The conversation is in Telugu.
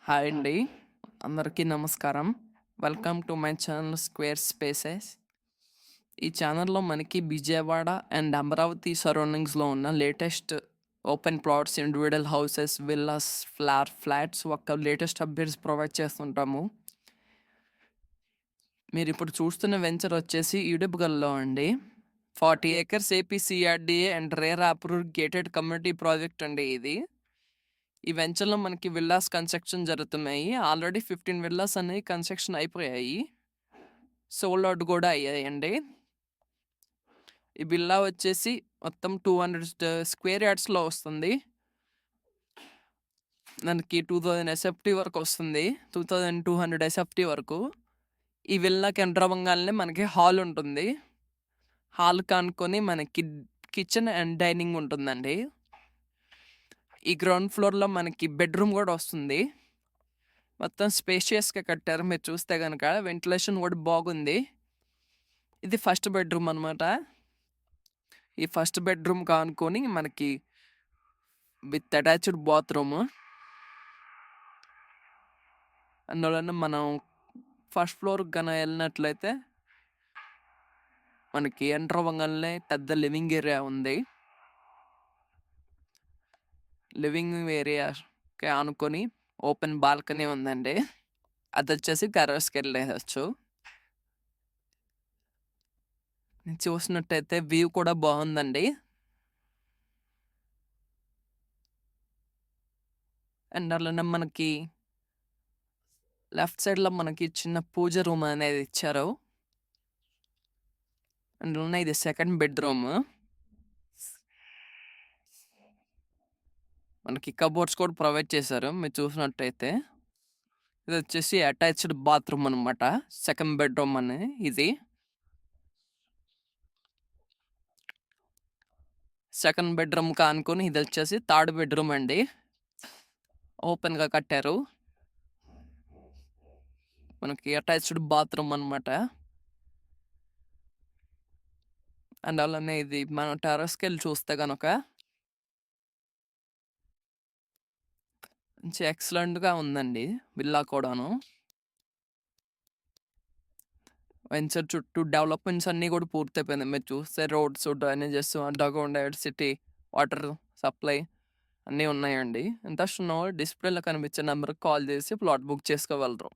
హాయ్ అండి. అందరికీ నమస్కారం. Welcome to my channel square spaces. ఈ ఛానల్‌లో మనకి విజయవాడ అండ్ అమరావతి సరౌండింగ్స్‌లో ఉన్న latest open plots, individual houses, villas, flats ఒక లేటెస్ట్ అప్డేట్స్ ప్రొవైడ్ చేస్తుంటాము. మీరిప్పుడు చూస్తున్న వెంచర్ వచ్చేసి ఈడుపుగల్లో అండి. 40 acres AP CRDA and RERA approved gated community project అండి ఇది. ఈ వెంచర్‌లో మనకి విల్లాస్ కన్‌స్ట్రక్షన్ జరుగుతున్నాయి. ఆల్రెడీ 15 విల్లాస్ అనేవి కన్‌స్ట్రక్షన్ అయిపోయాయి. సోల్డ్ ఔట్ గూడా అయ్యాయండి. ఈ విల్లా వచ్చేసి మొత్తం 200 స్క్వేర్ యార్డ్స్‌లో వస్తుంది. మనకి 2000 ఎస్ఎఫ్టీ వరకు వస్తుంది. 2200 ఎస్ఎఫ్టీ వరకు. ఈ విల్లాకి ఎంటర్ అవ్వంగాల్నే మనకి హాల్ ఉంటుంది. హాల్‌కి ఆనుకొని మనకి కిచెన్ అండ్ డైనింగ్ ఉంటుందండి. ఈ గ్రౌండ్ ఫ్లోర్‌లో మనకి బెడ్‌రూమ్ గూడా వస్తుంది. మొత్తం స్పేషియస్‌గా కట్టారు. మీరు చూస్తే గనక వెంటిలేషన్ గూడా బాగుంది. ఇది ఫస్ట్ బెడ్‌రూమ్ అనమాట. ఈ ఫస్ట్ బెడ్‌రూమ్‌కి ఆనుకొని మనకి విత్ అటాచ్డ్ బాత్రూము. అందులోనే మనం ఫస్ట్ ఫ్లోర్‌కి గన ఎళ్ళినట్లయితే మనకి ఎంటర్ అవ్వంగాల్నే పెద్ద లివింగ్ ఏరియా ఉంది. లివింగ్ ఏరియాకి ఆనుకొని ఓపెన్ బాల్కనీ ఉందండి. అదొచ్చేసి టెర్రస్‌కెళ్ళేయొచ్చు. చూసినట్టయితే వ్యూ కూడా బావుందండి. అండ్ అలానే మనకి లెఫ్ట్ సైడ్‌లో మనకి చిన్న పూజ రూమ్ అనేది ఇచ్చారు. అందులోనే ఇది సెకండ్ బెడ్‌రూమ్. మనకి కబోర్డ్స్ కూడా ప్రొవైడ్ చేశారు మీరు చూసినట్టయితే. ఇదొచ్చేసి అటాచ్డ్ బాత్రూమ్ అనమాట. సెకండ్ బెడ్‌రూమ్ అని ఇది. సెకండ్ బెడ్‌రూమ్‌కి ఆనుకొని ఇదొచ్చేసి థర్డ్ బెడ్‌రూమ్ అండి. ఓపెన్‌గా కట్టారు. మనకి అటాచ్డ్ బాత్రూమ్ అనమాట. అండ్ అలానే ఇది మనం టెర్రస్‌కెళ్ళి చూస్తే గనక మంచి ఎక్సలెంట్‌గా ఉందండి విల్లా కూడాను. వెంచర్ చుట్టూ డెవలప్‌మెంట్స్ అన్నీ గూడా పూర్తయిపోయినాయి. మీరు చూస్తే roads, drainages, underground electricity, water supply అన్నీ ఉన్నాయండి. ఇంట్రెస్ట్ ఉన్నవాళ్ళు డిస్‌ప్లేలో కనిపించే నంబర్‌కి కాల్ చేసి ప్లాట్ బుక్ చేసుకోగలరు.